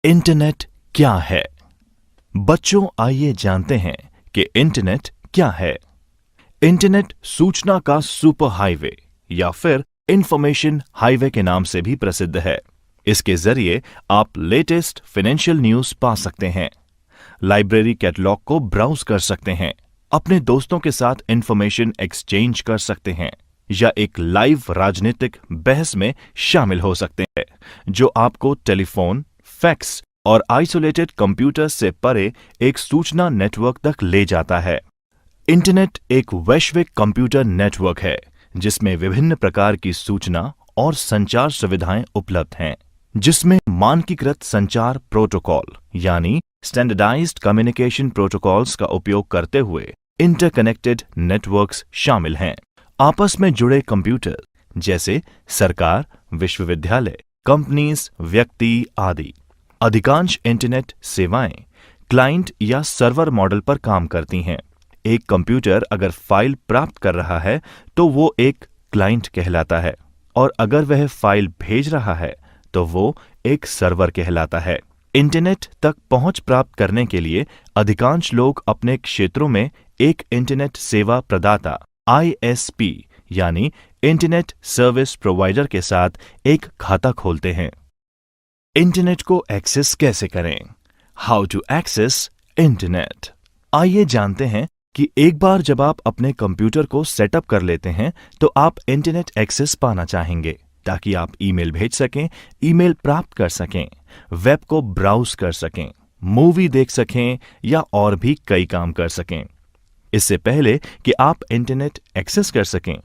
Internet क्या है? बच्चों, आइए जानते हैं कि इंटरनेट क्या है। इंटरनेट सूचना का सुपर हाईवे या फिर इंफॉर्मेशन हाईवे के नाम से भी प्रसिद्ध है। इसके जरिए आप लेटेस्ट फाइनेंशियल न्यूज पा सकते हैं, लाइब्रेरी कैटलॉग को ब्राउज कर सकते हैं, अपने दोस्तों के साथ इंफॉर्मेशन एक्सचेंज कर सकते हैं या एक लाइव राजनीतिक बहस में शामिल हो सकते हैं, जो आपको टेलीफोन, फैक्स और आइसोलेटेड कंप्यूटर से परे एक सूचना नेटवर्क तक ले जाता है। इंटरनेट एक वैश्विक कंप्यूटर नेटवर्क है जिसमें विभिन्न प्रकार की सूचना और संचार सुविधाएं उपलब्ध हैं, जिसमें मानकीकृत संचार प्रोटोकॉल यानी स्टैंडर्डाइज्ड कम्युनिकेशन प्रोटोकॉल्स का उपयोग करते हुए इंटरकनेक्टेड नेटवर्क्स शामिल हैं। आपस में जुड़े कंप्यूटर जैसे सरकार, विश्वविद्यालय, कंपनीज, व्यक्ति आदि। अधिकांश इंटरनेट सेवाएं क्लाइंट या सर्वर मॉडल पर काम करती हैं। एक कंप्यूटर अगर फाइल प्राप्त कर रहा है तो वो एक क्लाइंट कहलाता है, और अगर वह फाइल भेज रहा है तो वो एक सर्वर कहलाता है। इंटरनेट तक पहुंच प्राप्त करने के लिए अधिकांश लोग अपने क्षेत्रों में एक इंटरनेट सेवा प्रदाता ISP यानी इंटरनेट सर्विस प्रोवाइडर के साथ एक खाता खोलते हैं। इंटरनेट को एक्सेस कैसे करें? How to access internet. आइए जानते हैं कि एक बार जब आप अपने कंप्यूटर को सेटअप कर लेते हैं तो आप इंटरनेट एक्सेस पाना चाहेंगे ताकि आप ईमेल भेज सकें, ईमेल प्राप्त कर सकें, वेब को ब्राउज कर सकें, मूवी देख सकें या और भी कई काम कर सकें। इससे पहले कि आप इंटरनेट एक्सेस कर सकें,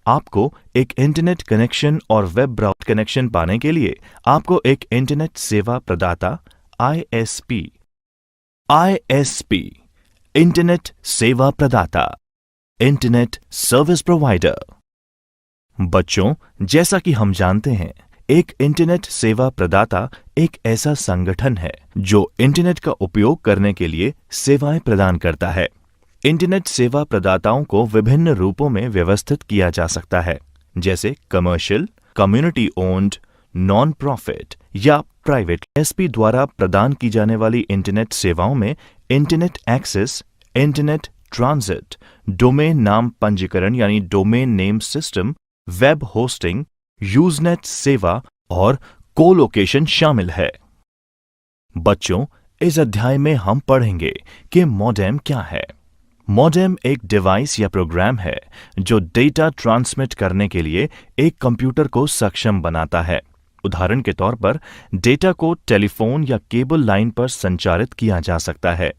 आपको एक इंटरनेट कनेक्शन और वेब ब्राउज़र कनेक्शन पाने के लिए आपको एक इंटरनेट सेवा प्रदाता ISP इंटरनेट सेवा प्रदाता, इंटरनेट सर्विस प्रोवाइडर। बच्चों, जैसा कि हम जानते हैं, एक इंटरनेट सेवा प्रदाता एक ऐसा संगठन है जो इंटरनेट का उपयोग करने के लिए सेवाएं प्रदान करता है। इंटरनेट सेवा प्रदाताओं को विभिन्न रूपों में व्यवस्थित किया जा सकता है, जैसे commercial, community owned, non profit या प्राइवेट। ISP द्वारा प्रदान की जाने वाली इंटरनेट सेवाओं में internet access, internet transit, domain नाम पंजीकरण यानी domain name system, web hosting, usenet सेवा और कोलोकेशन शामिल है। बच्चों, इस अध्याय में हम पढ़ेंगे कि मॉडेम क्या है। मॉडेम एक डिवाइस या प्रोग्राम है जो डेटा ट्रांसमिट करने के लिए एक कंप्यूटर को सक्षम बनाता है। उदाहरण के तौर पर डेटा को टेलीफोन या केबल लाइन पर संचारित किया जा सकता है।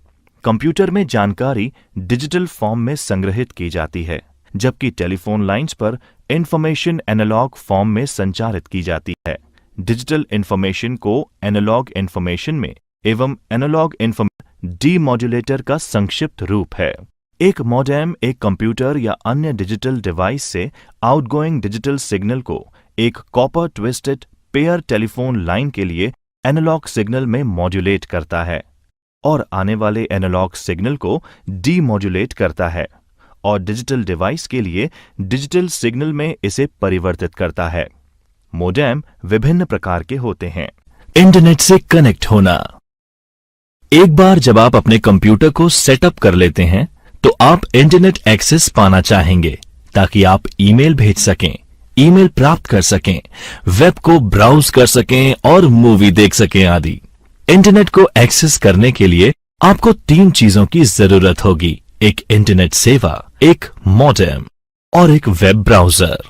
कंप्यूटर में जानकारी डिजिटल फॉर्म में संग्रहित की जाती है, जबकि टेलीफोन लाइंस पर इंफॉर्मेशन एनालॉग फॉर्म में संचारित की जाती है। डिजिटल इंफॉर्मेशन को एनालॉग इंफॉर्मेशन में एवं एनालॉग इंफॉर्मेशन डीमॉड्यूलेटर का संक्षिप्त रूप है। एक मॉडेम एक कंप्यूटर या अन्य डिजिटल डिवाइस से आउटगोइंग डिजिटल सिग्नल को एक copper twisted pair telephone line के लिए एनालॉग सिग्नल में मॉड्यूलेट करता है और आने वाले एनालॉग सिग्नल को डीमॉड्यूलेट करता है, और डिजिटल डिवाइस के लिए डिजिटल सिग्नल में इसे परिवर्तित करता है। मॉडेम विभिन्न प्रकार के होते हैं। इंटरनेट से कनेक्ट होना। एक बार जब आप अपने कंप्यूटर को सेटअप कर लेते हैं तो आप इंटरनेट एक्सेस पाना चाहेंगे ताकि आप ईमेल भेज सकें, ईमेल प्राप्त कर सकें, वेब को ब्राउज कर सकें और मूवी देख सकें आदि। इंटरनेट को एक्सेस करने के लिए आपको 3 चीजों की जरूरत होगी: एक इंटरनेट सेवा, एक मॉडेम और एक वेब ब्राउजर।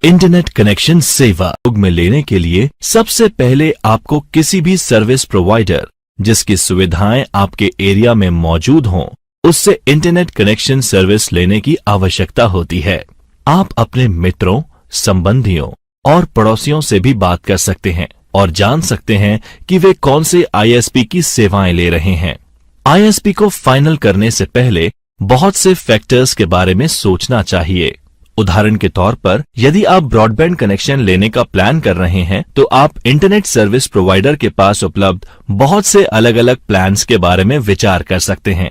इंटरनेट कनेक्शन सेवा उपयोग में लेने के लिए सबसे पहले आपको किसी भी सर्विस प्रोवाइडर जिसकी सुविधाएं आपके एरिया में मौजूद हों, उससे इंटरनेट कनेक्शन सर्विस लेने की आवश्यकता होती है। आप अपने मित्रों, संबंधियों और पड़ोसियों से भी बात कर सकते हैं और जान सकते हैं कि वे कौन से ISP की सेवाएं ले रहे हैं। ISP को फाइनल करने से पहले बहुत से फैक्टर्स के बारे में सोचना चाहिए। उदाहरण के तौर पर, यदि आप ब्रॉडबैंड कनेक्शन लेने का प्लान कर रहे हैं तो आप इंटरनेट सर्विस प्रोवाइडर के पास उपलब्ध बहुत से अलग अलग प्लान्स के बारे में विचार कर सकते हैं।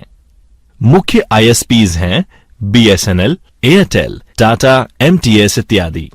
मुख्य ISPs हैं BSNL, एयरटेल, टाटा, MTS इत्यादि।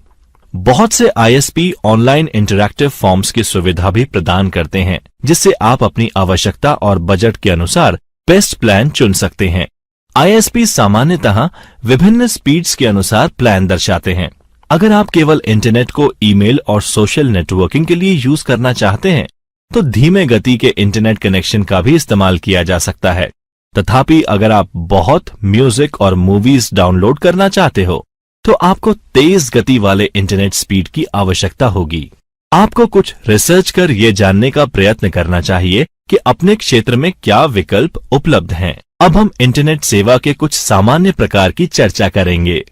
बहुत से आईएसपी ऑनलाइन इंटरैक्टिव फॉर्म्स की सुविधा भी प्रदान करते हैं, जिससे आप अपनी आवश्यकता और बजट के अनुसार बेस्ट प्लान चुन सकते हैं। आईएसपी सामान्यतः विभिन्न स्पीड्स के अनुसार प्लान दर्शाते हैं। अगर आप केवल इंटरनेट को ईमेल और सोशल नेटवर्किंग के लिए यूज करना चाहते हैं, तो धीमे गति के इंटरनेट कनेक्शन का भी इस्तेमाल किया जा सकता है। तथापि अगर आप बहुत म्यूजिक और मूवीज डाउनलोड करना चाहते हो, तो आपको तेज गति वाले इंटरनेट स्पीड की आवश्यकता होगी। आपको कुछ रिसर्च कर यह जानने का प्रयत्न करना चाहिए कि अपने क्षेत्र में क्या विकल्प उपलब्ध हैं। अब हम इंटरनेट सेवा के कुछ सामान्य प्रकार की चर्चा करेंगे।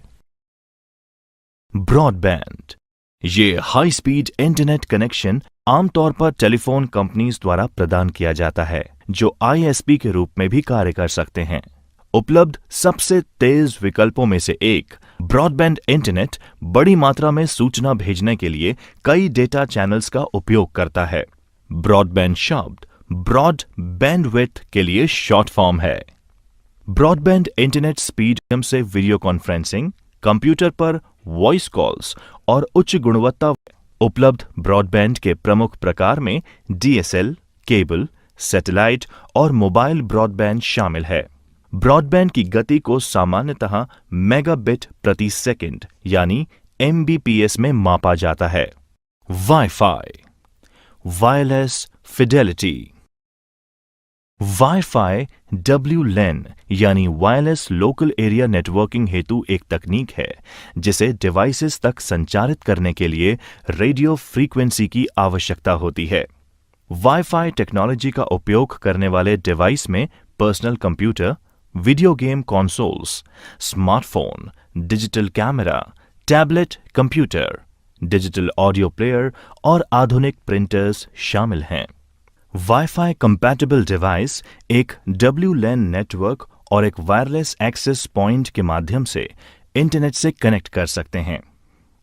ब्रॉडबैंड, ये हाई स्पीड इंटरनेट कनेक्शन आमतौर पर टेलीफोन कंपनीज द्वारा प्रदान किया जाता है, जो आईएसपी के रूप में भी कार्य कर सकते हैं। उपलब्ध सबसे तेज विकल्पों में से एक ब्रॉडबैंड इंटरनेट बड़ी मात्रा में सूचना भेजने के लिए कई डेटा चैनल्स का उपयोग करता है। ब्रॉडबैंड शब्द ब्रॉड बैंडविड्थ के लिए शॉर्ट फॉर्म है। ब्रॉडबैंड इंटरनेट स्पीड से वीडियो कॉन्फ्रेंसिंग, कंप्यूटर पर वॉइस कॉल्स और उच्च गुणवत्ता उपलब्ध ब्रॉडबैंड के प्रमुख प्रकार में डीएसएल, केबल, सैटेलाइट और मोबाइल ब्रॉडबैंड शामिल है। ब्रॉडबैंड की गति को सामान्यतः मेगाबिट प्रति सेकंड यानी एमबीपीएस में मापा जाता है। Wifi, wireless Fidelity. Wifi WLAN यानी वायरलेस लोकल एरिया नेटवर्किंग हेतु एक तकनीक है, जिसे डिवाइसेस तक संचारित करने के लिए रेडियो फ्रीक्वेंसी की आवश्यकता होती है। वाईफाई टेक्नोलॉजी का उपयोग करने वाले डिवाइस में personal computer, video game consoles, smartphone, digital camera, tablet computer, digital audio player और आधुनिक प्रिंटर्स शामिल हैं। वाईफाई कंपैटिबल डिवाइस एक WLAN नेटवर्क और एक वायरलेस एक्सेस पॉइंट के माध्यम से इंटरनेट से कनेक्ट कर सकते हैं।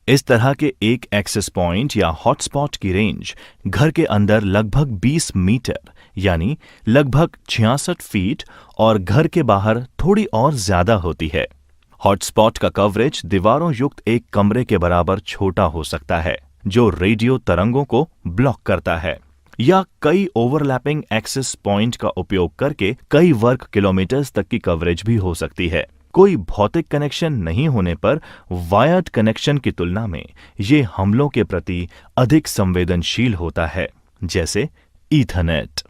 इस तरह के एक एक्सेस पॉइंट या हॉटस्पॉट की रेंज घर के अंदर लगभग 20 मीटर यानी लगभग 66 फीट और घर के बाहर थोड़ी और ज्यादा होती है। हॉटस्पॉट का कवरेज दीवारों युक्त एक कमरे के बराबर छोटा हो सकता है, जो रेडियो तरंगों को ब्लॉक करता है, या कई ओवरलैपिंग एक्सेस पॉइंट का उपयोग करके कई वर्ग किलोमीटर्स तक की कवरेज भी हो सकती है। कोई भौतिक कनेक्शन नहीं होने पर वायर्ड कनेक्शन की तुलना में ये हमलों के प्रति अधिक संवेदनशील होता है, जैसे Ethernet.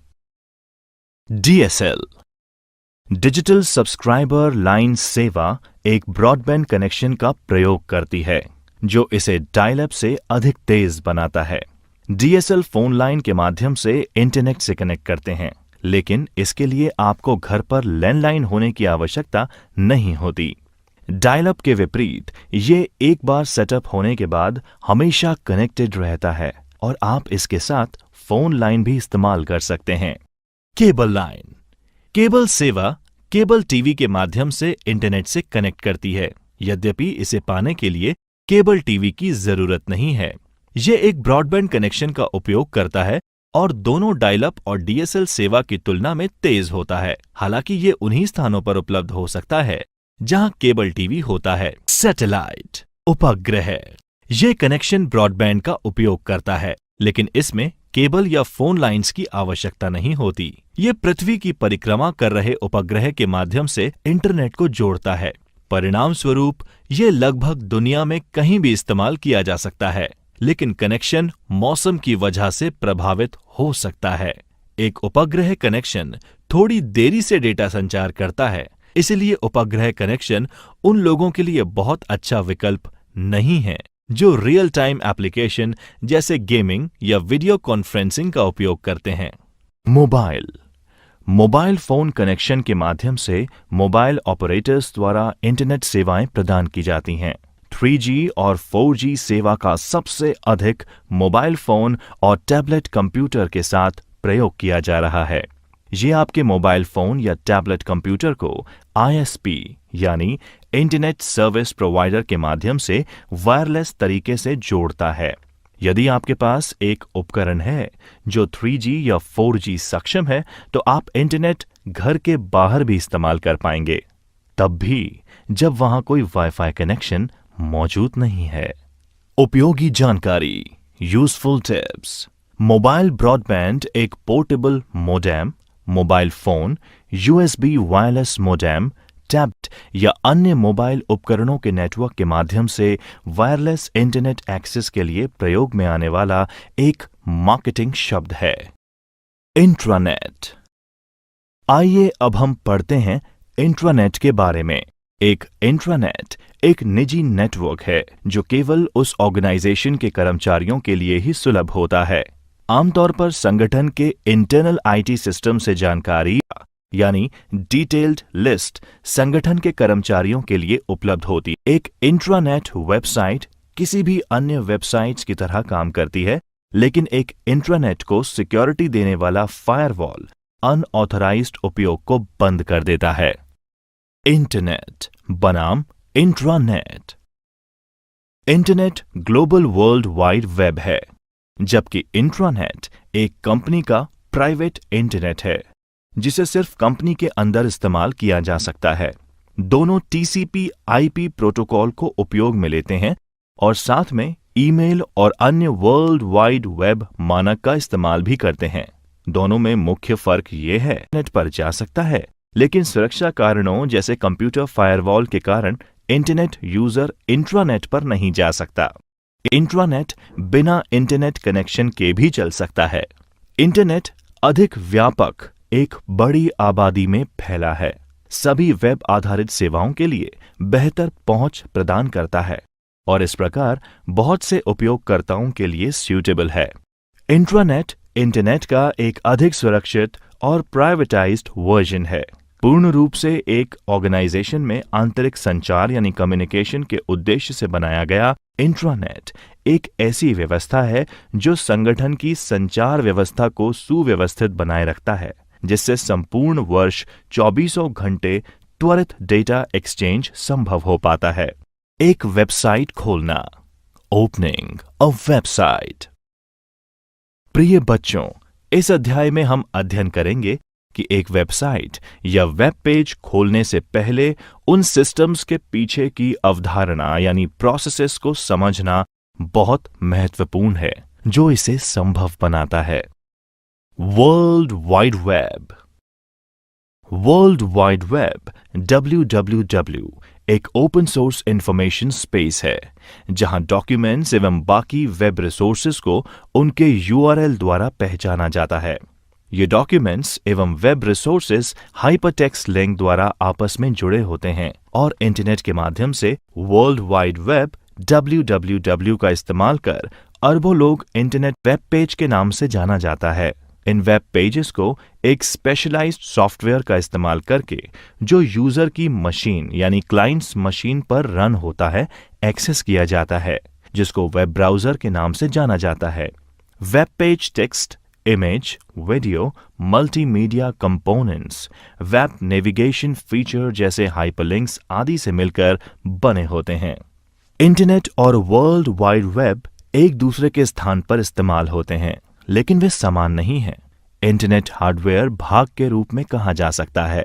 DSL digital subscriber line सेवा एक ब्रॉडबैंड कनेक्शन का प्रयोग करती है, जो इसे डायल अप से अधिक तेज बनाता है। डीएसएल फोन लाइन के माध्यम से इंटरनेट से कनेक्ट करते हैं, लेकिन इसके लिए आपको घर पर लैंडलाइन होने की आवश्यकता नहीं होती। डायल अप के विपरीत ये एक बार सेटअप होने के बाद हमेशा कनेक्टेड रहता है और आप इसके साथ फोन लाइन भी इस्तेमाल कर सकते हैं। केबल लाइन केबल सेवा केबल टीवी के माध्यम से इंटरनेट से कनेक्ट करती है। यद्यपि इसे पाने के लिए केबल टीवी की जरूरत नहीं है। यह एक ब्रॉडबैंड कनेक्शन का उपयोग करता है और दोनों डायल अप और डीएसएल सेवा की तुलना में तेज होता है। हालांकि ये उन्हीं स्थानों पर उपलब्ध हो सकता है जहां केबल टीवी होता है। सैटेलाइट उपग्रह यह कनेक्शन ब्रॉडबैंड का उपयोग करता है, लेकिन इसमें केबल या फोन लाइंस की आवश्यकता नहीं होती। ये पृथ्वी की परिक्रमा कर रहे उपग्रह के माध्यम से इंटरनेट को जोड़ता है। परिणाम स्वरूप ये लगभग दुनिया में कहीं भी इस्तेमाल किया जा सकता है, लेकिन कनेक्शन मौसम की वजह से प्रभावित हो सकता है। एक उपग्रह कनेक्शन थोड़ी देरी से डेटा संचार करता है, इसलिए उपग्रह कनेक्शन उन लोगों के लिए बहुत अच्छा विकल्प नहीं है जो रियल टाइम एप्लीकेशन जैसे गेमिंग या वीडियो कॉन्फ्रेंसिंग का उपयोग करते हैं। मोबाइल फोन कनेक्शन के माध्यम से मोबाइल ऑपरेटर्स द्वारा इंटरनेट सेवाएं प्रदान की जाती हैं। 3G और 4G सेवा का सबसे अधिक मोबाइल फोन और टैबलेट कंप्यूटर के साथ प्रयोग किया जा रहा है। ये आपके मोबाइल फोन या टैबलेट कंप्यूटर को ISP यानी इंटरनेट सर्विस प्रोवाइडर के माध्यम से वायरलेस तरीके से जोड़ता है। यदि आपके पास एक उपकरण है जो 3G या 4G सक्षम है, तो आप इंटरनेट घर के बाहर भी इस्तेमाल कर पाएंगे, तब भी जब वहां कोई वाईफाई कनेक्शन मौजूद नहीं है। उपयोगी जानकारी, यूजफुल टिप्स। मोबाइल ब्रॉडबैंड एक portable modem, mobile phone, USB wireless modem, tablet या अन्य मोबाइल उपकरणों के नेटवर्क के माध्यम से वायरलेस इंटरनेट एक्सेस के लिए प्रयोग में आने वाला एक मार्केटिंग शब्द है। इंट्रानेट। आइए अब हम पढ़ते हैं इंट्रानेट के बारे में। एक इंट्रानेट एक निजी नेटवर्क है जो केवल उस ऑर्गेनाइजेशन के कर्मचारियों के लिए ही सुलभ होता है। आमतौर पर संगठन के इंटरनल आईटी सिस्टम से जानकारी यानी डिटेल्ड लिस्ट संगठन के कर्मचारियों के लिए उपलब्ध होती है। एक इंट्रानेट वेबसाइट किसी भी अन्य वेबसाइट्स की तरह काम करती है, लेकिन एक इंट्रानेट को सिक्योरिटी देने वाला फायरवॉल अनऑथराइज्ड उपयोग को बंद कर देता है। इंटरनेट बनाम intranet. Internet global world wide web है, जबकि इंट्रानेट एक कंपनी का प्राइवेट इंटरनेट है जिसे सिर्फ कंपनी के अंदर इस्तेमाल किया जा सकता है। दोनों टीसीपी/आईपी प्रोटोकॉल को उपयोग में लेते हैं और साथ में ईमेल और अन्य वर्ल्ड वाइड वेब मानक का इस्तेमाल भी करते हैं। दोनों में मुख्य फर्क ये है, नेट पर जा सकता है, लेकिन सुरक्षा कारणों जैसे कंप्यूटर फायरवॉल के कारण इंटरनेट यूजर इंट्रानेट पर नहीं जा सकता। इंट्रानेट बिना इंटरनेट कनेक्शन के भी चल सकता है। इंटरनेट अधिक व्यापक एक बड़ी आबादी में फैला है, सभी वेब आधारित सेवाओं के लिए बेहतर पहुंच प्रदान करता है और इस प्रकार बहुत से उपयोगकर्ताओं के लिए सूटेबल है। इंट्रानेट इंटरनेट का एक अधिक सुरक्षित और प्राइवेटाइज्ड वर्जन है। पूर्ण रूप से एक ऑर्गेनाइजेशन में आंतरिक संचार यानी कम्युनिकेशन के उद्देश्य से बनाया गया इंट्रानेट एक ऐसी व्यवस्था है जो संगठन की संचार व्यवस्था को सुव्यवस्थित बनाए रखता है, जिससे संपूर्ण वर्ष 24 घंटे त्वरित डेटा एक्सचेंज संभव हो पाता है। एक वेबसाइट खोलना। Opening a website. प्रिय बच्चों, इस अध्याय में हम अध्ययन करेंगे कि एक वेबसाइट या वेब पेज खोलने से पहले उन सिस्टम्स के पीछे की अवधारणा यानी प्रोसेसेस को समझना बहुत महत्वपूर्ण है जो इसे संभव बनाता है। World wide web. World wide web WWW एक ओपन सोर्स इंफॉर्मेशन स्पेस है जहां डॉक्यूमेंट्स एवं बाकी वेब रिसोर्सेज को उनके URL द्वारा पहचाना जाता है। ये डॉक्यूमेंट्स एवं वेब रिसोर्सेज हाइपरटेक्स्ट लिंक द्वारा आपस में जुड़े होते हैं और इंटरनेट के माध्यम से वर्ल्ड वाइड वेब WWW का इस्तेमाल कर अरबों लोग इंटरनेट वेब पेज के नाम से जाना जाता है। इन वेब पेजेस को एक स्पेशलाइज्ड सॉफ्टवेयर का इस्तेमाल करके जो यूजर की मशीन यानी क्लाइंट्स मशीन पर रन होता है एक्सेस किया जाता है, जिसको वेब ब्राउजर के नाम से जाना जाता है। Web page text, image, video, multimedia components, web navigation feature जैसे हाइपरलिंक्स आदि से मिलकर बने होते हैं। इंटरनेट और वर्ल्ड वाइड वेब एक दूसरे के स्थान पर इस्तेमाल होते हैं, लेकिन वे समान नहीं हैं। इंटरनेट हार्डवेयर भाग के रूप में कहा जा सकता है।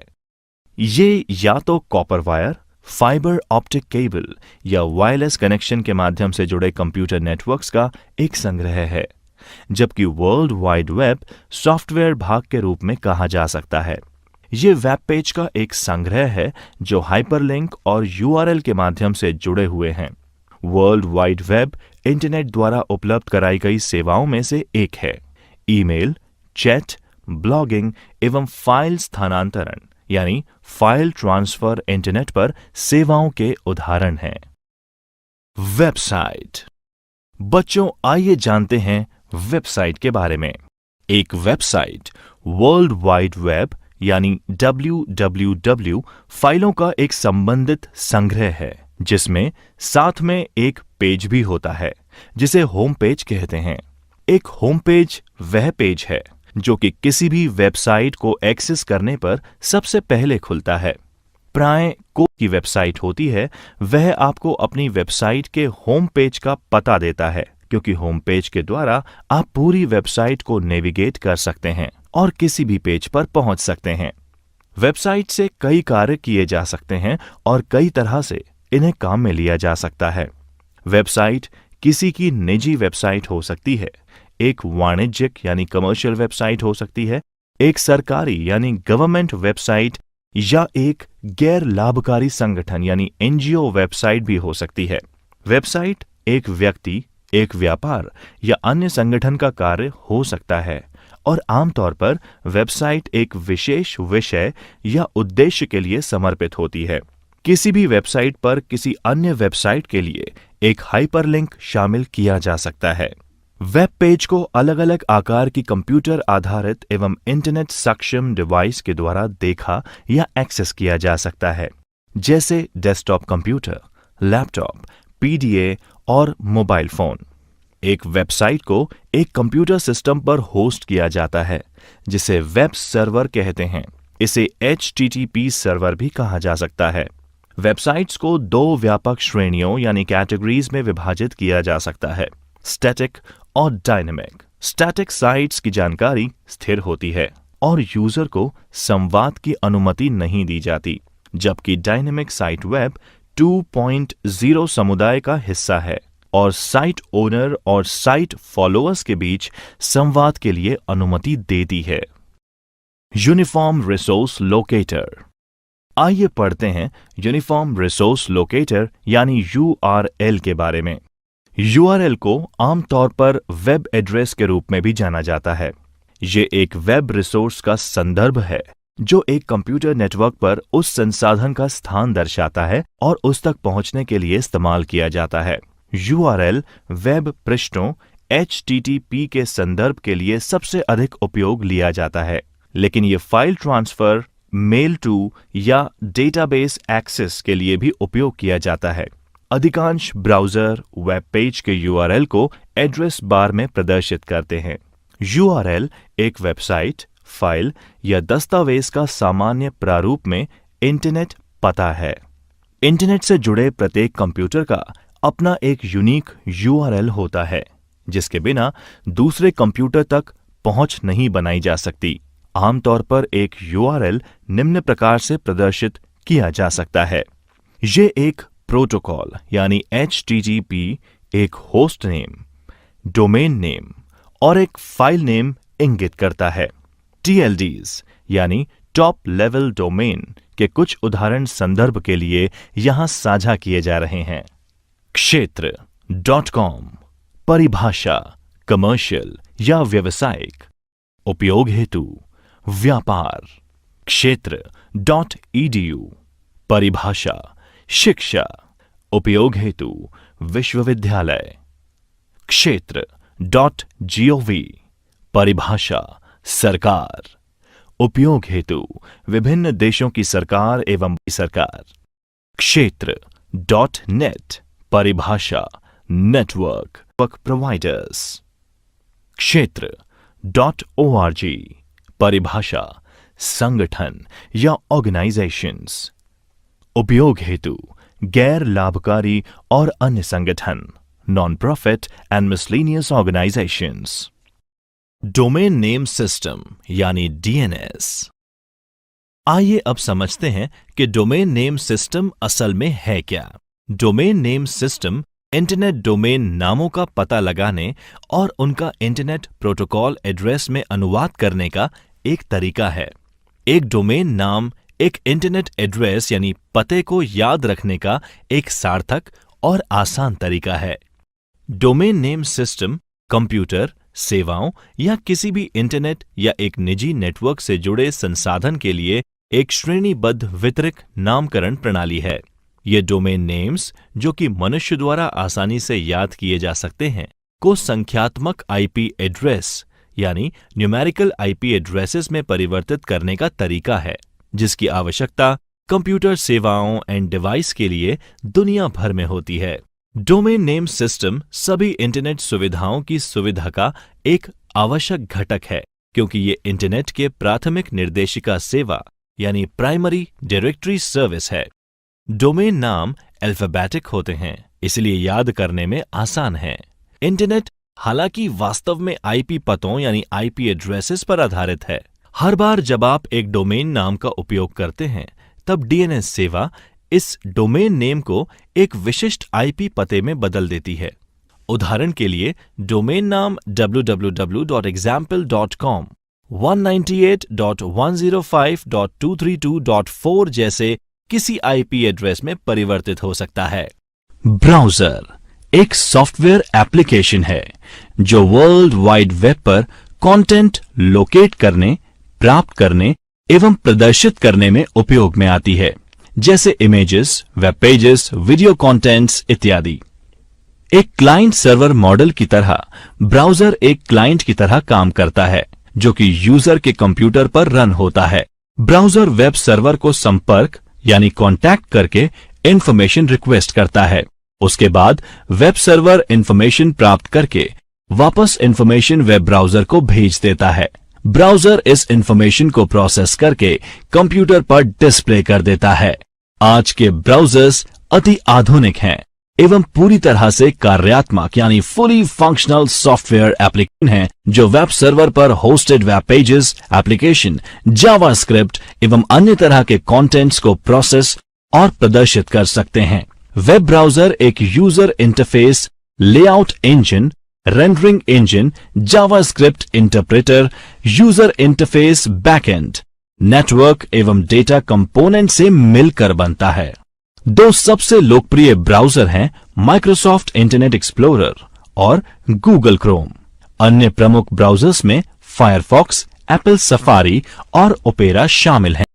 ये या तो copper wire, fibre optic cable या वायरलेस कनेक्शन के माध्यम से जुड़े कंप्यूटर नेटवर्क्स का एक संग्रह है, जबकि वर्ल्ड वाइड वेब सॉफ्टवेयर भाग के रूप में कहा जा सकता है। ये वेब पेज का एक संग्रह है जो हाइपरलिंक और URL के माध्यम से जुड़े हुए हैं। वर्ल्ड वाइड वेब इंटरनेट द्वारा उपलब्ध कराई गई सेवाओं में से एक है। ईमेल, चैट, ब्लॉगिंग एवं फाइल स्थानांतरण यानी फाइल ट्रांसफर इंटरनेट पर सेवाओं के उदाहरण हैं। वेबसाइट। बच्चों, आइए जानते हैं वेबसाइट के बारे में। एक वेबसाइट वर्ल्ड वाइड वेब यानी WWW फाइलों का एक संबंधित संग्रह है, जिसमें साथ में एक पेज भी होता है जिसे होम पेज कहते हैं। एक होम पेज वह पेज है जो कि किसी भी वेबसाइट को एक्सेस करने पर सबसे पहले खुलता है। प्राय कोई की वेबसाइट होती है वह आपको अपनी वेबसाइट के होम पेज का पता देता है, क्योंकि होम पेज के द्वारा आप पूरी वेबसाइट को नेविगेट कर सकते हैं और किसी भी पेज पर पहुंच सकते हैं। वेबसाइट से कई कार्य किए जा सकते हैं और कई तरह से इन्हें काम में लिया जा सकता है। वेबसाइट किसी की निजी वेबसाइट हो सकती है, एक वाणिज्यिक यानी कमर्शियल वेबसाइट हो सकती है, एक सरकारी यानी गवर्नमेंट वेबसाइट या एक गैर लाभकारी संगठन यानी एनजीओ वेबसाइट भी हो सकती है। वेबसाइट एक व्यक्ति, एक व्यापार या अन्य संगठन का कार्य हो सकता है और आमतौर पर वेबसाइट एक विशेष विषय या उद्देश्य के लिए समर्पित होती है। किसी भी वेबसाइट पर किसी अन्य वेबसाइट के लिए एक हाइपरलिंक शामिल किया जा सकता है। वेब पेज को अलग अलग आकार की कंप्यूटर आधारित एवं इंटरनेट सक्षम डिवाइस के द्वारा देखा या एक्सेस किया जा सकता है, जैसे डेस्कटॉप कंप्यूटर, लैपटॉप, पीडीए और मोबाइल फोन। एक वेबसाइट को एक कंप्यूटर सिस्टम पर होस्ट किया जाता है, जिसे वेब सर्वर कहते हैं। इसे HTTP सर्वर भी कहा जा सकता है। वेबसाइट्स को दो व्यापक श्रेणियों यानी कैटेगरीज में विभाजित किया जा सकता है, स्टैटिक और डायनेमिक। स्टैटिक साइट्स की जानकारी स्थिर होती है और यूजर को संवाद की अनुमति नहीं दी जाती, जबकि डायनेमिक साइट वेब 2.0 समुदाय का हिस्सा है और साइट ओनर और साइट फॉलोअर्स के बीच संवाद के लिए अनुमति देती है। Uniform resource locator. आइए पढ़ते हैं यूनिफॉर्म रिसोर्स लोकेटर यानी URL के बारे में। URL को आमतौर पर वेब एड्रेस के रूप में भी जाना जाता है। ये एक वेब रिसोर्स का संदर्भ है जो एक कंप्यूटर नेटवर्क पर उस संसाधन का स्थान दर्शाता है और उस तक पहुंचने के लिए इस्तेमाल किया जाता है। URL वेब पृष्ठों HTTP के संदर्भ के लिए सबसे अधिक उपयोग लिया जाता है, लेकिन ये फाइल ट्रांसफर, मेल टू या डेटाबेस एक्सेस के लिए भी उपयोग किया जाता है। अधिकांश ब्राउज़र वेब पेज के URL को एड्रेस बार में प्रदर्शित करते हैं। URL एक वेबसाइट, फाइल या दस्तावेज का सामान्य प्रारूप में इंटरनेट पता है। इंटरनेट से जुड़े प्रत्येक कंप्यूटर का अपना एक यूनिक URL होता है, जिसके बिना दूसरे कंप्यूटर तक पहुंच नहीं बनाई जा सकती। आमतौर पर एक URL निम्न प्रकार से प्रदर्शित किया जा सकता है। ये एक प्रोटोकॉल यानी HTTP, एक होस्ट नेम, डोमेन नेम और एक फाइल नेम इंगित करता है। TLDs यानी टॉप लेवल डोमेन के कुछ उदाहरण संदर्भ के लिए यहां साझा किए जा रहे हैं। क्षेत्र .com, परिभाषा कमर्शियल या व्यावसायिक, उपयोग हेतु व्यापार। क्षेत्र .edu, परिभाषा शिक्षा, उपयोग हेतु विश्वविद्यालय। क्षेत्र .gov, परिभाषा सरकार, उपयोग हेतु विभिन्न देशों की सरकार एवं सरकार। क्षेत्र .net, परिभाषा नेटवर्क प्रोवाइडर्स। क्षेत्र .org, परिभाषा संगठन या ऑर्गेनाइजेशंस, उपयोग हेतु गैर लाभकारी और अन्य संगठन, non profit and miscellaneous organisations. Domain name system यानी DNS। आइए अब समझते हैं कि डोमेन नेम सिस्टम असल में है क्या। Domain name system internet domain नामों का पता लगाने और उनका इंटरनेट प्रोटोकॉल एड्रेस में अनुवाद करने का एक तरीका है। एक डोमेन नाम एक इंटरनेट एड्रेस यानी पते को याद रखने का एक सार्थक और आसान तरीका है। डोमेन नेम सिस्टम कंप्यूटर, सेवाओं या किसी भी इंटरनेट या एक निजी नेटवर्क से जुड़े संसाधन के लिए एक श्रेणीबद्ध वितरित नामकरण प्रणाली है। ये डोमेन नेम्स, जो कि मनुष्य द्वारा आसानी से याद किए जा सकते हैं, को संख्यात्मक IP एड्रेस यानी न्यूमेरिकल IP एड्रेसेस में परिवर्तित करने का तरीका है, जिसकी आवश्यकता कंप्यूटर सेवाओं एंड डिवाइस के लिए दुनिया भर में होती है। डोमेन नेम सिस्टम सभी इंटरनेट सुविधाओं की सुविधा का एक आवश्यक घटक है, क्योंकि ये इंटरनेट के प्राथमिक निर्देशिका सेवा यानी प्राइमरी डायरेक्टरी सर्विस है। डोमेन नाम अल्फाबेटिक होते हैं, इसलिए याद करने में आसान है। इंटरनेट हालांकि वास्तव में IP पतों यानी IP एड्रेसेस पर आधारित है। हर बार जब आप एक डोमेन नाम का उपयोग करते हैं, तब DNS सेवा इस डोमेन नेम को एक विशिष्ट IP पते में बदल देती है उदाहरण के लिए डोमेन नाम www.example.com, 198.105.232.4 जैसे किसी आईपी एड्रेस में परिवर्तित हो सकता है। ब्राउज़र एक सॉफ्टवेयर एप्लीकेशन है जो वर्ल्ड वाइड वेब पर कंटेंट लोकेट करने, प्राप्त करने एवं प्रदर्शित करने में उपयोग में आती है, जैसे images, web pages, video contents इत्यादि। एक क्लाइंट सर्वर मॉडल की तरह ब्राउज़र एक क्लाइंट की तरह काम करता है जो कि यूजर के कंप्यूटर पर रन होता है। ब्राउज़र वेब सर्वर को संपर्क यानी कांटेक्ट करके इंफॉर्मेशन रिक्वेस्ट करता है। उसके बाद वेब सर्वर इंफॉर्मेशन प्राप्त करके वापस इंफॉर्मेशन वेब ब्राउज़र को भेज देता है। ब्राउज़र इस इंफॉर्मेशन को प्रोसेस करके कंप्यूटर पर डिस्प्ले कर देता है। आज के ब्राउज़र्स अति आधुनिक हैं एवं पूरी तरह से कार्यात्मक यानी फुली फंक्शनल सॉफ्टवेयर एप्लीकेशन है जो वेब सर्वर पर hosted web pages, application, JavaScript एवं अन्य तरह के कंटेंट्स को प्रोसेस और प्रदर्शित कर सकते हैं। वेब ब्राउज़र एक user interface, layout engine, rendering engine, JavaScript interpreter, user interface, backend, network एवं डेटा कंपोनेंट से मिलकर बनता है। दो सबसे लोकप्रिय ब्राउज़र हैं माइक्रोसॉफ्ट इंटरनेट एक्सप्लोरर और गूगल क्रोम। अन्य प्रमुख ब्राउज़र्स में फायरफॉक्स, एप्पल सफारी और ओपेरा शामिल हैं।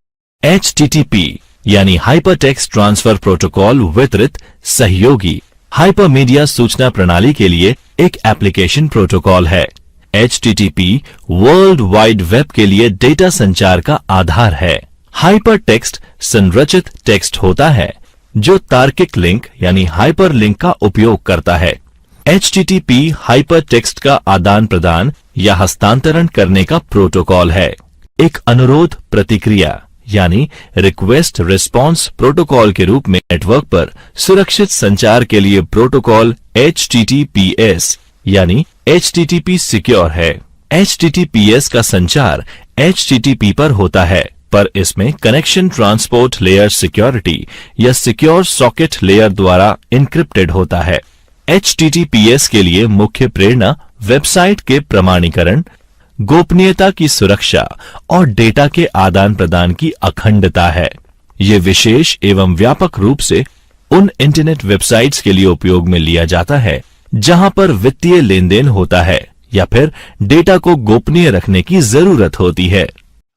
HTTP यानी हाइपरटेक्स्ट ट्रांसफर प्रोटोकॉल वितरित सहयोगी हाइपरमीडिया सूचना प्रणाली के लिए एक एप्लीकेशन प्रोटोकॉल है। HTTP वर्ल्ड वाइड वेब के लिए डेटा संचार का आधार है। हाइपरटेक्स्ट संरचित टेक्स्ट होता है जो तार्किक लिंक यानी हाइपरलिंक का उपयोग करता है। HTTP हाइपरटेक्स्ट का आदान प्रदान या हस्तांतरण करने का प्रोटोकॉल है। एक अनुरोध प्रतिक्रिया यानी रिक्वेस्ट रिस्पॉन्स प्रोटोकॉल के रूप में नेटवर्क पर सुरक्षित संचार के लिए प्रोटोकॉल HTTPS यानी HTTP सिक्योर है। HTTPS का संचार HTTP पर होता है, पर इसमें कनेक्शन ट्रांसपोर्ट लेयर सिक्योरिटी या सिक्योर सॉकेट लेयर द्वारा इनक्रिप्टेड होता है। HTTPS के लिए मुख्य प्रेरणा वेबसाइट के प्रमाणीकरण, गोपनीयता की सुरक्षा और डेटा के आदान प्रदान की अखंडता है। ये विशेष एवं व्यापक रूप से उन इंटरनेट वेबसाइट्स के लिए उपयोग में लिया जाता है जहां पर वित्तीय लेन देन होता है या फिर डेटा को गोपनीय रखने की जरूरत होती है।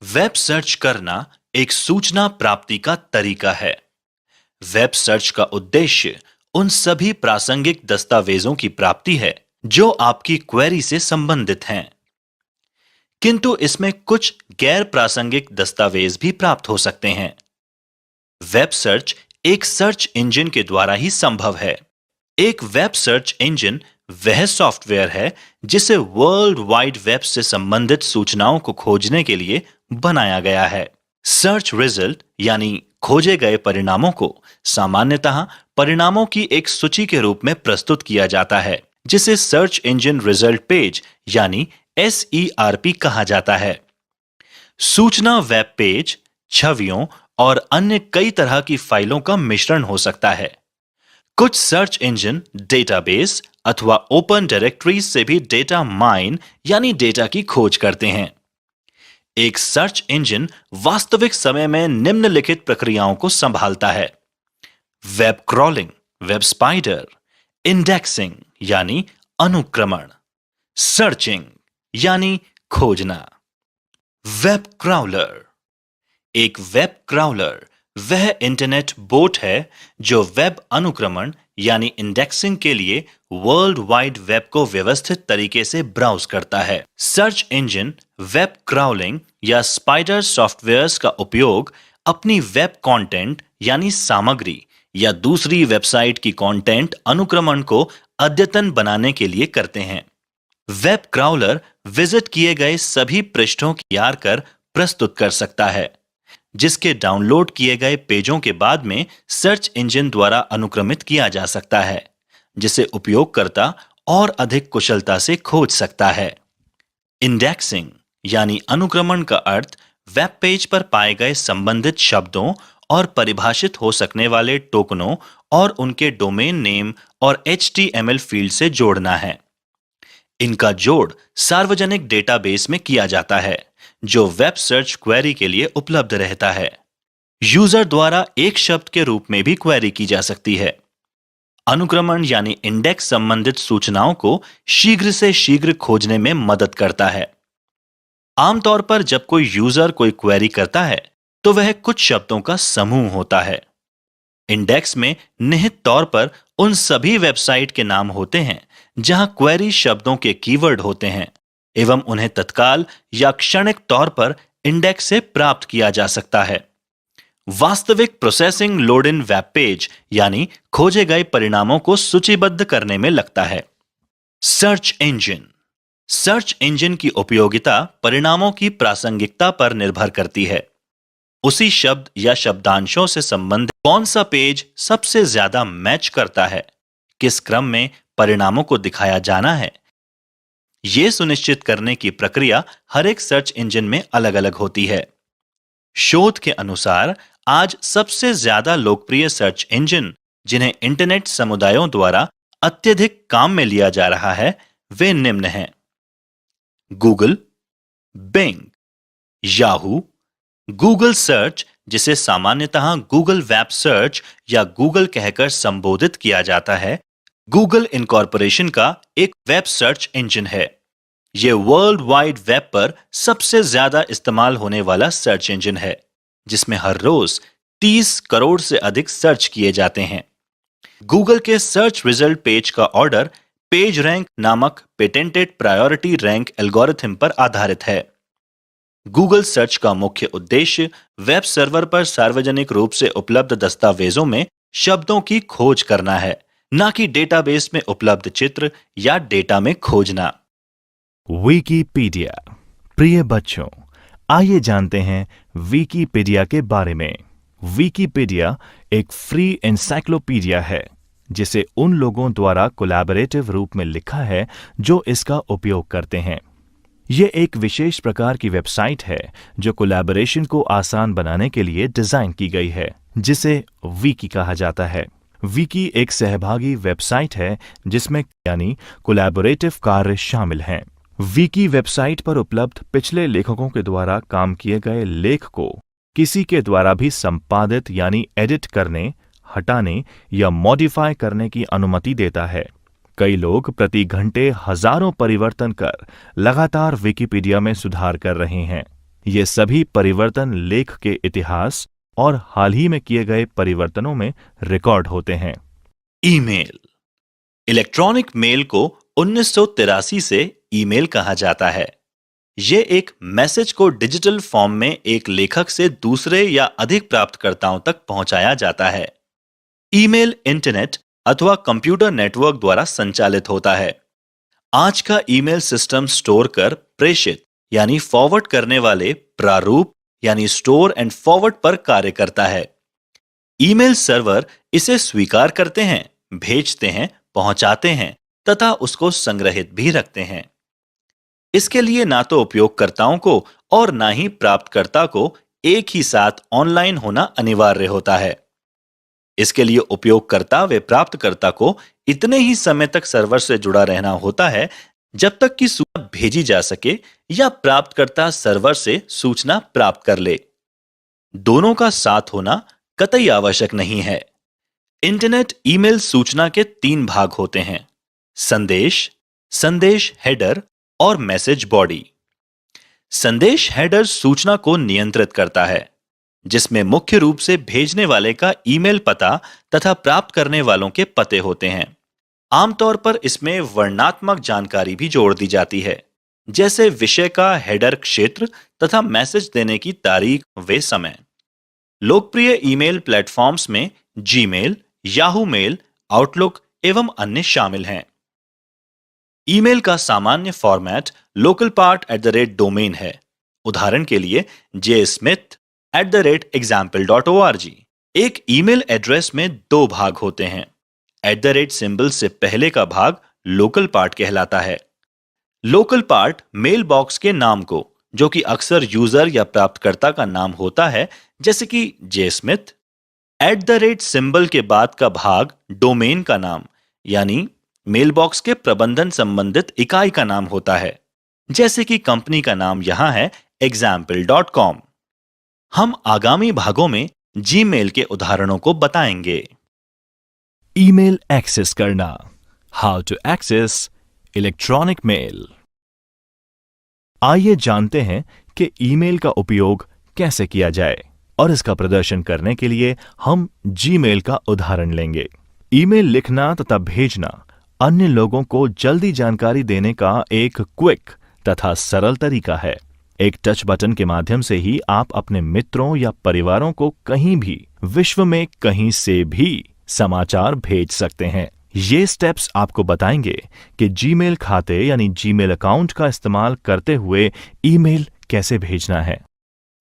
वेब सर्च करना एक सूचना प्राप्ति का तरीका है। वेब सर्च का उद्देश्य उन सभी प्रासंगिक दस्तावेजों की प्राप्ति है जो आपकी क्वेरी से संबंधित हैं, किंतु इसमें कुछ गैर प्रासंगिक दस्तावेज भी प्राप्त हो सकते हैं। वेब सर्च एक सर्च इंजन के द्वारा ही संभव है। एक वेब सर्च इंजन वह सॉफ्टवेयर है जिसे वर्ल्ड वाइड वेब से संबंधित सूचनाओं को खोजने के लिए बनाया गया है। सर्च रिजल्ट यानी खोजे गए परिणामों को सामान्यतः परिणामों की एक सूची के रूप में प्रस्तुत किया जाता है, जिसे सर्च इंजन रिजल्ट पेज यानी SERP कहा जाता है। सूचना वेब पेज, छवियों और अन्य कई तरह की फाइलों का मिश्रण हो सकता है। कुछ सर्च इंजन डेटाबेस अथवा ओपन डायरेक्टरीज से भी डेटा माइन यानी डेटा की खोज करते हैं। एक सर्च इंजन वास्तविक समय में निम्नलिखित प्रक्रियाओं को संभालता है: web crawling, web spider, indexing यानी अनुक्रमण, सर्चिंग यानी खोजना। Web crawler. एक वेब क्राउलर वह इंटरनेट बोट है जो वेब अनुक्रमण यानी इंडेक्सिंग के लिए वर्ल्ड वाइड वेब को व्यवस्थित तरीके से ब्राउज करता है। सर्च इंजन वेब क्राउलिंग या स्पाइडर सॉफ्टवेयर्स का उपयोग अपनी वेब कंटेंट यानी सामग्री या दूसरी वेबसाइट की कंटेंट अनुक्रमण को अद्यतन बनाने के लिए करते हैं। वेब क्राउलर विजिट किए गए सभी पृष्ठों की तैयार कर प्रस्तुत कर सकता है, जिसके डाउनलोड किए गए पेजों के बाद में सर्च इंजन द्वारा अनुक्रमित किया जा सकता है, जिसे उपयोगकर्ता और अधिक कुशलता से खोज सकता है। इंडेक्सिंग यानी अनुक्रमण का अर्थ वेब पेज पर पाए गए संबंधित शब्दों और परिभाषित हो सकने वाले टोकनों और उनके डोमेन नेम और HTML फील्ड से जोड़ना है। इनका जोड़ सार्वजनिक डेटाबेस में किया जाता है, जो वेब सर्च क्वेरी के लिए उपलब्ध रहता है। यूजर द्वारा एक शब्द के रूप में भी क्वेरी की जा सकती है। अनुक्रमण यानी इंडेक्स संबंधित सूचनाओं को शीघ्र से शीघ्र खोजने में मदद करता है। आमतौर पर जब कोई यूजर कोई क्वेरी करता है, तो वह कुछ शब्दों का समूह होता है। इंडेक्स में निहित तौर पर उन सभी वेबसाइट के नाम होते हैं जहां क्वेरी शब्दों के कीवर्ड होते हैं एवं उन्हें तत्काल या क्षणिक तौर पर इंडेक्स से प्राप्त किया जा सकता है। वास्तविक processing load in web page यानी खोजे गए परिणामों को सूचीबद्ध करने में लगता है। सर्च इंजन की उपयोगिता परिणामों की प्रासंगिकता पर निर्भर करती है। उसी शब्द या शब्दांशों से संबंधित कौन सा पेज सबसे ज्यादा मैच करता है, किस क्रम में परिणामों को दिखाया जाना है, यह सुनिश्चित करने की प्रक्रिया हर एक सर्च इंजन में अलग अलग होती है। शोध के अनुसार आज सबसे ज्यादा लोकप्रिय सर्च इंजन जिन्हें इंटरनेट समुदायों द्वारा अत्यधिक काम में लिया जा रहा है, वे निम्न हैं: Google, Bing, Yahoo, Google search जिसे सामान्यतः गूगल वेब सर्च या गूगल कहकर संबोधित किया जाता है, गूगल इनकॉर्पोरेशन का एक वेब सर्च इंजन है। यह वर्ल्ड वाइड वेब पर सबसे ज्यादा इस्तेमाल होने वाला सर्च इंजन है, जिसमें हर रोज 30 करोड़ से अधिक सर्च किए जाते हैं। गूगल के सर्च रिजल्ट पेज का ऑर्डर पेज रैंक नामक पेटेंटेड प्रायोरिटी रैंक एल्गोरिथम पर आधारित है। गूगल सर्च का मुख्य उद्देश्य वेब सर्वर पर सार्वजनिक रूप से उपलब्ध दस्तावेजों में शब्दों की खोज करना है, न कि डेटाबेस में उपलब्ध चित्र या डेटा में खोजना। विकिपीडिया। प्रिय बच्चों, आइए जानते हैं विकिपीडिया के बारे में। विकिपीडिया एक फ्री एनसाइक्लोपीडिया है, जिसे उन लोगों द्वारा कोलैबोरेटिव रूप में लिखा है जो इसका उपयोग करते हैं। यह एक विशेष प्रकार की वेबसाइट है जो कोलैबोरेशन को आसान बनाने के लिए डिजाइन की गई है, जिसे विकी कहा जाता है। विकी एक सहभागी वेबसाइट है जिसमें यानी कोलैबोरेटिव कार्य शामिल हैं। विकी वेबसाइट पर उपलब्ध पिछले लेखकों के द्वारा काम किए गए लेख को किसी के द्वारा भी संपादित यानी एडिट करने, हटाने या मॉडिफाई करने की अनुमति देता है। कई लोग प्रति घंटे हजारों परिवर्तन कर लगातार विकिपीडिया में सुधार कर रहे हैं। ये सभी परिवर्तन लेख के इतिहास और हाल ही में किए गए परिवर्तनों में रिकॉर्ड होते हैं। ईमेल। इलेक्ट्रॉनिक मेल को 1983 से ईमेल कहा जाता है। यह एक मैसेज को डिजिटल फॉर्म में एक लेखक से दूसरे या अधिक प्राप्तकर्ताओं तक पहुंचाया जाता है। ईमेल इंटरनेट अथवा कंप्यूटर नेटवर्क द्वारा संचालित होता है। आज का ईमेल सिस्टम स्टोर कर प्रेषित यानी फॉरवर्ड करने वाले प्रारूप यानी स्टोर एंड फॉरवर्ड पर कार्य करता है। ईमेल सर्वर इसे स्वीकार करते हैं, भेजते हैं, पहुंचाते हैं तथा उसको संग्रहित भी रखते हैं। इसके लिए ना तो उपयोगकर्ताओं को और ना ही प्राप्तकर्ता को एक ही साथ ऑनलाइन होना अनिवार्य होता है। इसके लिए उपयोगकर्ता व प्राप्तकर्ता को इतने ही समय तक सर्वर से जुड़ा रहना होता है जब तक कि सूचना भेजी जा सके या प्राप्तकर्ता सर्वर से सूचना प्राप्त कर ले। दोनों का साथ होना कतई आवश्यक नहीं है। इंटरनेट ईमेल सूचना के 3 भाग होते हैं: संदेश, संदेश हेडर और मैसेज बॉडी। संदेश हेडर सूचना को नियंत्रित करता है, जिसमें मुख्य रूप से भेजने वाले का ईमेल पता तथा प्राप्त करने वालों के पते होते हैं। आमतौर पर इसमें वर्णनात्मक जानकारी भी जोड़ दी जाती है, जैसे विषय का हेडर क्षेत्र तथा मैसेज देने की तारीख व समय। लोकप्रिय ईमेल प्लेटफॉर्म्स में जीमेल, याहू मेल, आउटलुक एवं अन्य शामिल हैं। ईमेल का सामान्य फॉर्मेट लोकल पार्ट @डोमेन है। उदाहरण के लिए jsmith@example.org। एक ईमेल एड्रेस में 2 भाग होते हैं। सिंबल से पहले का भाग लोकल पार्ट कहलाता है। लोकल पार्ट मेल बॉक्स के नाम को, जो कि अक्सर यूजर या प्राप्तकर्ता का नाम होता है, जैसे कि जेस्मिथ, सिंबल के बाद का भाग डोमेन का नाम यानी मेलबॉक्स के प्रबंधन संबंधित इकाई का नाम होता है, जैसे कि कंपनी का नाम यहां है example.com। हम आगामी भागों में जीमेल के उदाहरणों को बताएंगे। ईमेल एक्सेस करना, how to access electronic mail. आइए जानते हैं कि ईमेल का उपयोग कैसे किया जाए और इसका प्रदर्शन करने के लिए हम जीमेल का उदाहरण लेंगे। ईमेल लिखना तथा भेजना अन्य लोगों को जल्दी जानकारी देने का एक क्विक तथा सरल तरीका है। एक टच बटन के माध्यम से ही आप अपने मित्रों या परिवारों को कहीं भी, विश्व में कहीं से भी समाचार भेज सकते हैं। ये स्टेप्स आपको बताएंगे कि जीमेल खाते यानी जीमेल अकाउंट का इस्तेमाल करते हुए ईमेल कैसे भेजना है।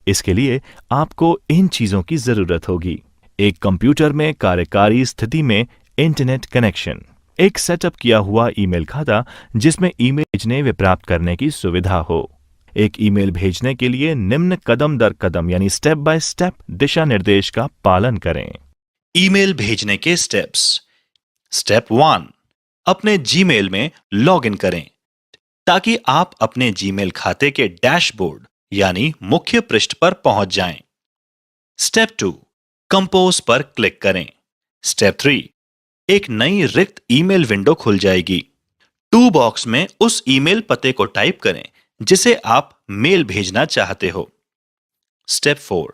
इसके लिए आपको इन चीजों की जरूरत होगी: एक कंप्यूटर में कार्यकारी स्थिति में इंटरनेट कनेक्शन, एक सेटअप किया हुआ ईमेल खाता जिसमें ईमेल भेजने व प्राप्त करने की सुविधा हो। एक ईमेल भेजने के लिए निम्न कदम दर कदम यानी स्टेप बाय स्टेप दिशा निर्देश का पालन करें। ईमेल भेजने के स्टेप्स। स्टेप 1, अपने जीमेल में लॉगिन करें ताकि आप अपने जीमेल खाते के डैशबोर्ड यानी मुख्य पृष्ठ पर पहुंच जाएं। स्टेप 2, कंपोज पर क्लिक करें। स्टेप 3, एक नई रिक्त ईमेल विंडो खुल जाएगी। टू बॉक्स में उस ईमेल पते को टाइप करें जिसे आप मेल भेजना चाहते हो। स्टेप 4,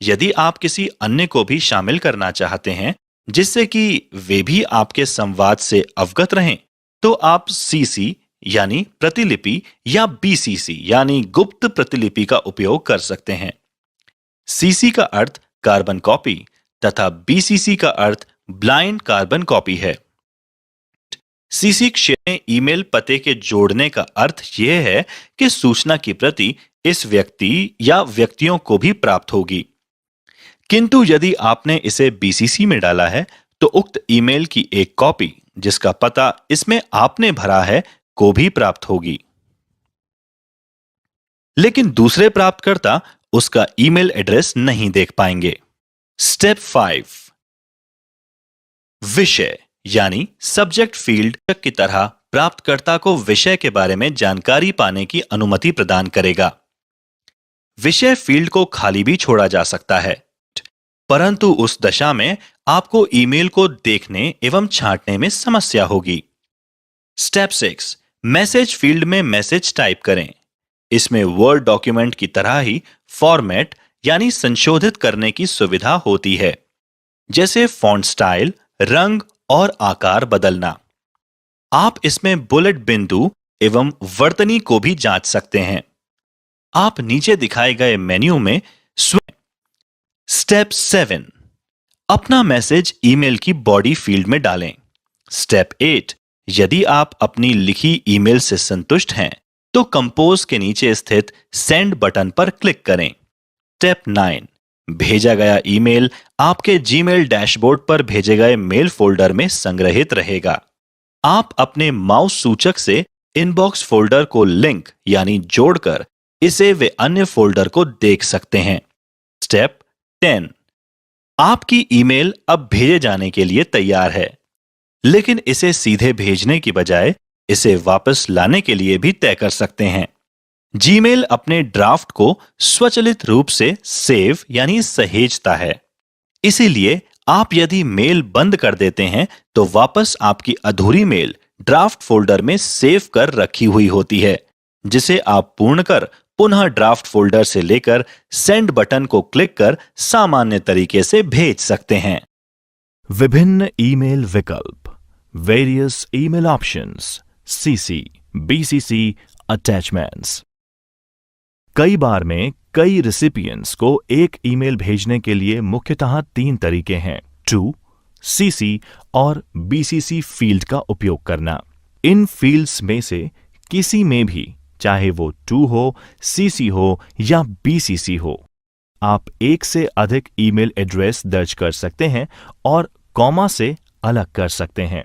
यदि आप किसी अन्य को भी शामिल करना चाहते हैं जिससे कि वे भी आपके संवाद से अवगत रहें, तो आप सीसी यानी प्रतिलिपि या बीसीसी यानी गुप्त प्रतिलिपि का उपयोग कर सकते हैं। सीसी का अर्थ कार्बन कॉपी तथा बीसीसी का अर्थ ब्लाइंड कार्बन कॉपी है। सीसी क्षेत्र में ईमेल पते के जोड़ने का अर्थ यह है कि सूचना की प्रति इस व्यक्ति या व्यक्तियों को भी प्राप्त होगी, किंतु यदि आपने इसे बीसीसी में डाला है तो उक्त ईमेल की एक कॉपी जिसका पता इसमें आपने भरा है को भी प्राप्त होगी, लेकिन दूसरे प्राप्तकर्ता उसका ईमेल एड्रेस नहीं देख पाएंगे। स्टेप 5, विषय यानी सब्जेक्ट फील्ड की तरह प्राप्तकर्ता को विषय के बारे में जानकारी पाने की अनुमति प्रदान करेगा। विषय फील्ड को खाली भी छोड़ा जा सकता है, परंतु उस दशा में आपको ईमेल को देखने एवं छांटने में समस्या होगी। स्टेप 6, मैसेज फील्ड में मैसेज टाइप करें। इसमें वर्ड डॉक्यूमेंट की तरह ही फॉर्मेट यानी संशोधित करने की सुविधा होती है, जैसे फॉन्ट स्टाइल, रंग और आकार बदलना। आप इसमें बुलेट बिंदु एवं वर्तनी को भी जांच सकते हैं। आप नीचे दिखाए गए मेन्यू में स्वयं। स्टेप 7, अपना मैसेज ईमेल की बॉडी फील्ड में डालें। स्टेप 8, यदि आप अपनी लिखी ईमेल से संतुष्ट हैं तो कंपोज के नीचे स्थित सेंड बटन पर क्लिक करें। स्टेप 9, भेजा गया ईमेल आपके जीमेल डैशबोर्ड पर भेजे गए मेल फोल्डर में संग्रहित रहेगा। आप अपने माउस सूचक से इनबॉक्स फोल्डर को लिंक यानी जोड़कर इसे वे अन्य फोल्डर को देख सकते हैं। स्टेप 10, आपकी ईमेल अब भेजे जाने के लिए तैयार है, लेकिन इसे सीधे भेजने की बजाय इसे वापस लाने के लिए भी तय कर सकते हैं। जीमेल अपने ड्राफ्ट को स्वचालित रूप से सेव यानी सहेजता है, इसीलिए आप यदि मेल बंद कर देते हैं तो वापस आपकी अधूरी मेल ड्राफ्ट फोल्डर में सेव कर रखी हुई होती है, जिसे आप पूर्ण कर पुनः ड्राफ्ट फोल्डर से लेकर सेंड बटन को क्लिक कर सामान्य तरीके से भेज सकते हैं। विभिन्न ईमेल विकल्प, various email options, CC, BCC, attachments. कई बार में कई रिसिपिएंट्स को एक ईमेल भेजने के लिए मुख्यतः 3 तरीके हैं: टू, सीसी और बीसीसी फील्ड का उपयोग करना। इन फील्ड्स में से किसी में भी, चाहे वो टू हो, सीसी हो या बीसीसी हो, आप एक से अधिक ईमेल एड्रेस दर्ज कर सकते हैं और कॉमा से अलग कर सकते हैं।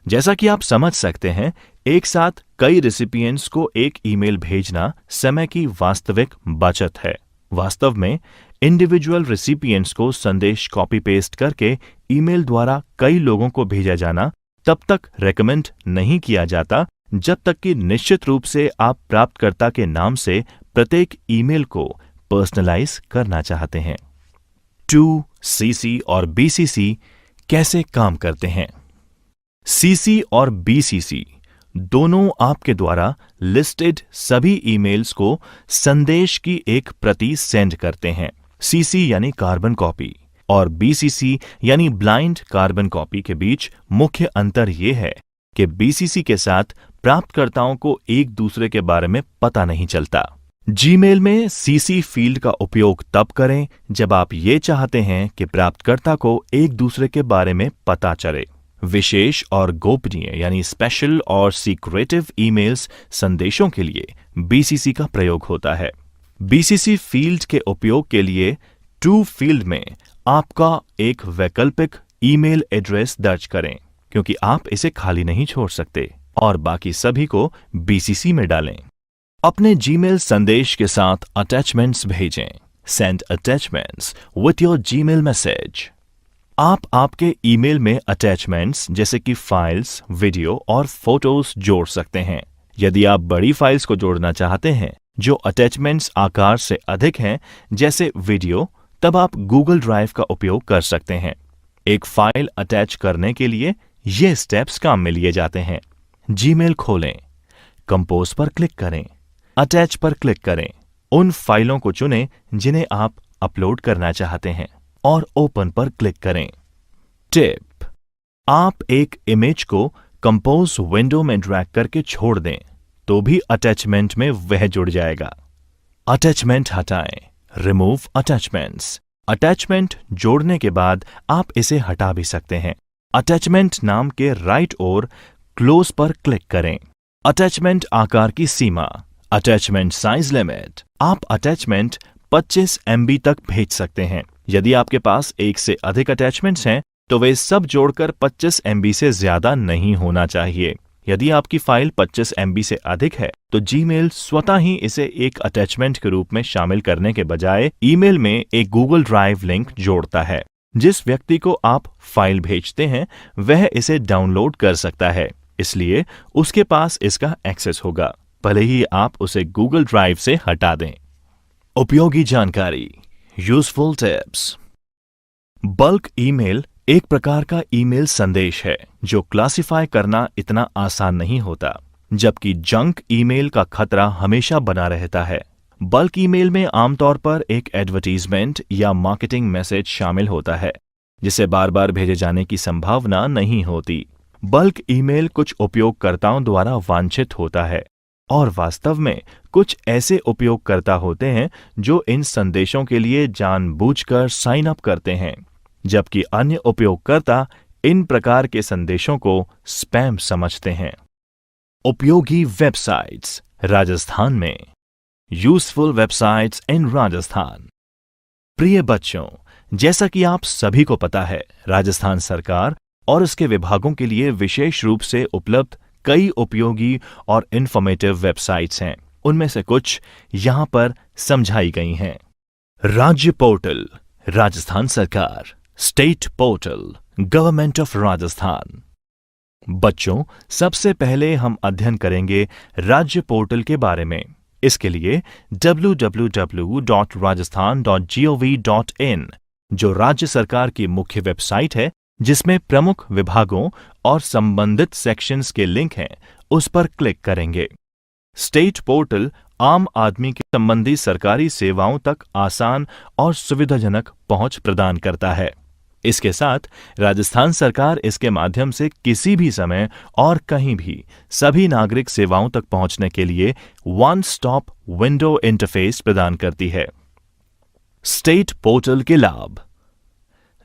जैसा कि आप समझ सकते हैं, एक साथ कई रेसिपिएंट्स को एक ईमेल भेजना समय की वास्तविक बचत है। वास्तव में इंडिविजुअल रिसिपिएंट्स को संदेश कॉपी पेस्ट करके ईमेल द्वारा कई लोगों को भेजा जाना तब तक रेकमेंड नहीं किया जाता जब तक कि निश्चित रूप से आप प्राप्तकर्ता के नाम से प्रत्येक ईमेल को पर्सनलाइज करना चाहते हैं। 2. सीसी और बीसीसी कैसे काम करते हैं? सीसी और बीसीसी दोनों आपके द्वारा लिस्टेड सभी ईमेल्स को संदेश की एक प्रति सेंड करते हैं। सीसी यानी कार्बन कॉपी और बीसीसी यानी ब्लाइंड कार्बन कॉपी के बीच मुख्य अंतर यह है कि बीसीसी के साथ प्राप्तकर्ताओं को एक दूसरे के बारे में पता नहीं चलता। जीमेल में सीसी फील्ड का उपयोग तब करें जब आप ये चाहते हैं कि प्राप्तकर्ता को एक दूसरे के बारे में पता चले। विशेष और गोपनीय यानी स्पेशल और सीक्रेटिव ईमेल्स संदेशों के लिए बीसीसी का प्रयोग होता है। बीसीसी फील्ड के उपयोग के लिए टू फील्ड में आपका एक वैकल्पिक ईमेल एड्रेस दर्ज करें, क्योंकि आप इसे खाली नहीं छोड़ सकते, और बाकी सभी को बीसीसी में डालें। अपने जीमेल संदेश के साथ अटैचमेंट्स भेजें। Send attachments with your Gmail message. आप आपके ईमेल में अटैचमेंट्स जैसे कि फाइल्स, वीडियो और फोटोज जोड़ सकते हैं। यदि आप बड़ी फाइल्स को जोड़ना चाहते हैं जो अटैचमेंट्स आकार से अधिक हैं, जैसे वीडियो, तब आप गूगल ड्राइव का उपयोग कर सकते हैं। एक फाइल अटैच करने के लिए ये स्टेप्स काम में लिए जाते हैं। जीमेल खोलें, कंपोज पर क्लिक करें, अटैच पर क्लिक करें, उन फाइलों को चुनें जिन्हें आप अपलोड करना चाहते हैं और ओपन पर क्लिक करें। टिप: आप एक इमेज को कंपोज विंडो में ड्रैग करके छोड़ दें तो भी अटैचमेंट में वह जुड़ जाएगा। अटैचमेंट हटाएं। Remove attachments. अटैचमेंट जोड़ने के बाद आप इसे हटा भी सकते हैं। अटैचमेंट नाम के राइट ओर क्लोज पर क्लिक करें। अटैचमेंट आकार की सीमा। Attachment size limit. आप अटैचमेंट 25 MB तक भेज सकते हैं। यदि आपके पास एक से अधिक अटैचमेंट्स हैं तो वे सब जोड़कर 25 MB से ज्यादा नहीं होना चाहिए। यदि आपकी फाइल 25 MB से अधिक है तो जीमेल स्वतः ही इसे एक अटैचमेंट के रूप में शामिल करने के बजाय ईमेल में एक गूगल ड्राइव लिंक जोड़ता है। जिस व्यक्ति को आप फाइल भेजते हैं वह इसे डाउनलोड कर सकता है, इसलिए उसके पास इसका एक्सेस होगा, भले ही आप उसे गूगल ड्राइव से हटा दें। उपयोगी जानकारी। Useful tips. बल्क ईमेल एक प्रकार का ईमेल संदेश है जो क्लासिफाई करना इतना आसान नहीं होता, जबकि जंक ईमेल का खतरा हमेशा बना रहता है। बल्क ईमेल में आमतौर पर एक एडवर्टीजमेंट या मार्केटिंग मैसेज शामिल होता है जिसे बार बार भेजे जाने की संभावना नहीं होती। बल्क ईमेल कुछ उपयोगकर्ताओं द्वारा वांछित होता है और वास्तव में कुछ ऐसे उपयोगकर्ता होते हैं जो इन संदेशों के लिए जानबूझकर साइन अप करते हैं, जबकि अन्य उपयोगकर्ता इन प्रकार के संदेशों को स्पैम समझते हैं। उपयोगी वेबसाइट्स राजस्थान में। यूजफुल वेबसाइट्स इन राजस्थान। प्रिय बच्चों, जैसा कि आप सभी को पता है, राजस्थान सरकार और उसके विभागों के लिए विशेष रूप से उपलब्ध कई उपयोगी और इंफॉर्मेटिव वेबसाइट्स हैं। उनमें से कुछ यहां पर समझाई गई हैं। राज्य पोर्टल राजस्थान सरकार। State portal government of Rajasthan. बच्चों, सबसे पहले हम अध्ययन करेंगे राज्य पोर्टल के बारे में। इसके लिए www.rajasthan.gov.in जो राज्य सरकार की मुख्य वेबसाइट है, जिसमें प्रमुख विभागों और संबंधित सेक्शंस के लिंक हैं, उस पर क्लिक करेंगे। स्टेट पोर्टल आम आदमी के संबंधी सरकारी सेवाओं तक आसान और सुविधाजनक पहुंच प्रदान करता है। इसके साथ राजस्थान सरकार इसके माध्यम से किसी भी समय और कहीं भी सभी नागरिक सेवाओं तक पहुंचने के लिए वन स्टॉप विंडो इंटरफेस प्रदान करती है। स्टेट पोर्टल के लाभ।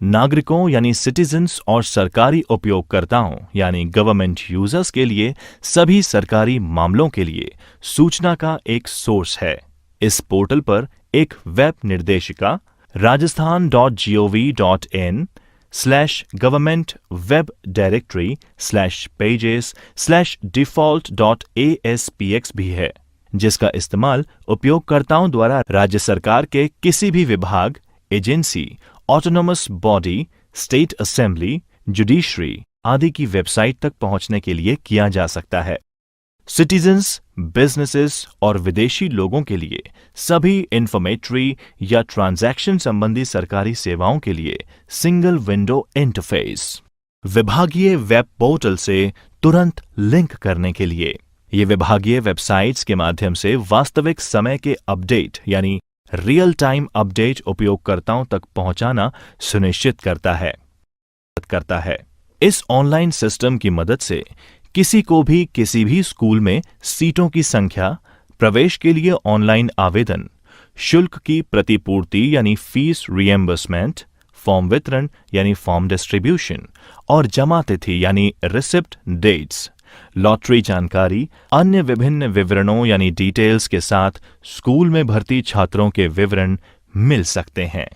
नागरिकों यानी सिटीजन्स और सरकारी उपयोगकर्ताओं यानी गवर्नमेंट यूजर्स के लिए सभी सरकारी मामलों के लिए सूचना का एक सोर्स है। इस पोर्टल पर एक वेब निर्देशिका rajasthan.gov.in/government-web-directory/pages/default.aspx भी है, जिसका इस्तेमाल उपयोगकर्ताओं द्वारा राज्य सरकार के किसी भी विभाग agency, autonomous body, state assembly, judiciary आदि की वेबसाइट तक पहुंचने के लिए किया जा सकता है। सिटीजन्स, बिजनेसेस और विदेशी लोगों के लिए सभी इंफॉर्मेटरी या ट्रांजैक्शन संबंधी सरकारी सेवाओं के लिए सिंगल विंडो इंटरफेस। विभागीय वेब पोर्टल से तुरंत लिंक करने के लिए ये विभागीय वेबसाइट्स के माध्यम से वास्तविक समय के अपडेट यानी रियल टाइम अपडेट उपयोगकर्ताओं तक पहुंचाना सुनिश्चित करता है। इस ऑनलाइन सिस्टम की मदद से किसी को भी किसी भी स्कूल में सीटों की संख्या, प्रवेश के लिए ऑनलाइन आवेदन, शुल्क की प्रतिपूर्ति यानी फीस रिएम्बर्समेंट, फॉर्म वितरण यानी फॉर्म डिस्ट्रीब्यूशन और जमा तिथि यानी रिसिप्ट डेट्स, लॉटरी जानकारी, अन्य विभिन्न विवरणों यानी डिटेल्स के साथ स्कूल में भर्ती छात्रों के विवरण मिल सकते हैं।